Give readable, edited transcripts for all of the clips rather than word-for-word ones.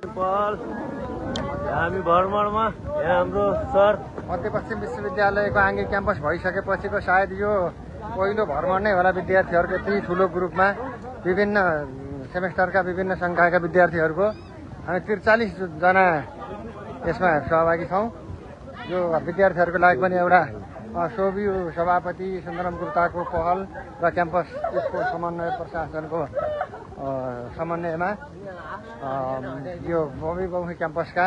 पहल हामी भ्रमणमा यहाँ हाम्रो सर मध्यपश्चिम विश्वविद्यालयको आङ्गी क्याम्पस भइसकेपछिको सायद यो पहिलो भ्रमण नै होला विद्यार्थीहरूको यति ठुलो ग्रुपमा विभिन्न सेमेस्टरका विभिन्न संकायका विद्यार्थीहरूको हामी 43 जना यसमा सहभागी छौँ। यो विद्यार्थीहरूको लागि पनि एउटा सोभियु सभापति सुन्दरम गुप्ताको पहल र क्याम्पस यसको समन्वय प्रशासनको समन्वयमा यो बहुमुखी क्याम्पसका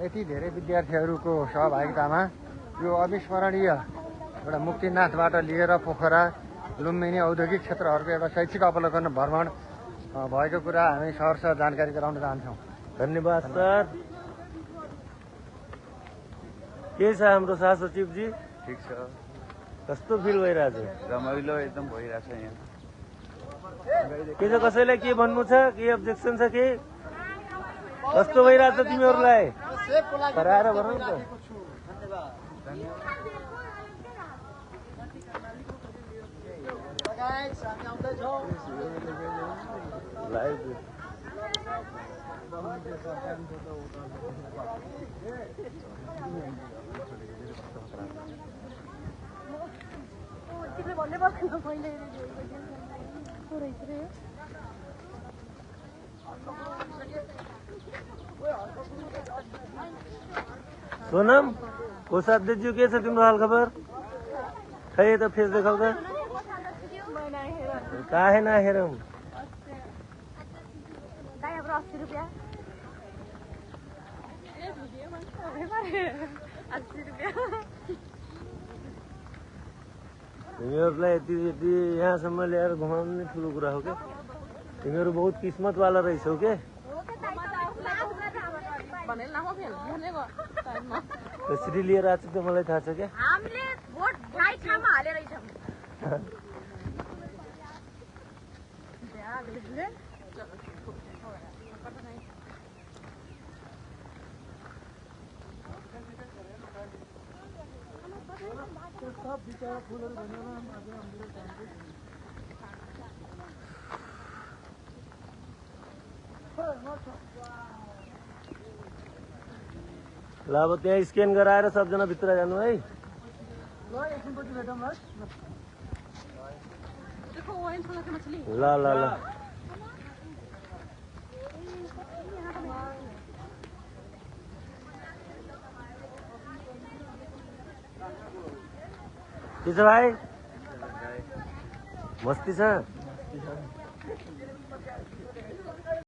यति धेरै विद्यार्थीहरूको सहभागितामा यो अविस्मरणीय एउटा मुक्तिनाथबाट लिएर पोखरा लुम्बिनी औद्योगिक क्षेत्रहरूको एउटा शैक्षिक अवलोकन भ्रमण भएको कुरा हामी सहर्ष जानकारी गराउन चाहन्छौँ। धन्यवाद सर। के छ हाम्रो सहसचिवजी? ठिक छ। कस्तो फिल भइरहेछ? रमाइलो एकदम भइरहेछ यहाँ। के छ, कसैलाई के भन्नु छ? के अब्जेक्सन छ? के कस्तो भइरहेछ तिमीहरूलाई? कराएर भनौँ त। सोनम कोषाध्यक्ष के छ तिम्रो हाल खबर? खै त फेस देखाउ त। काहे ना हेरौँ? तिमीहरूलाई यति यति यहाँसम्म ल्याएर घुमाउनु ठुलो कुरा हो क्या। तिमीहरू बहुत किस्मत वाला रहेछौ के। कसरी लिएर आएको त मलाई थाहा छ क्या। ल अब त्यहाँ स्क्यान गराएर सबजना भित्र जानु है। ल ल ल के छ भाइ? मस्ती छ?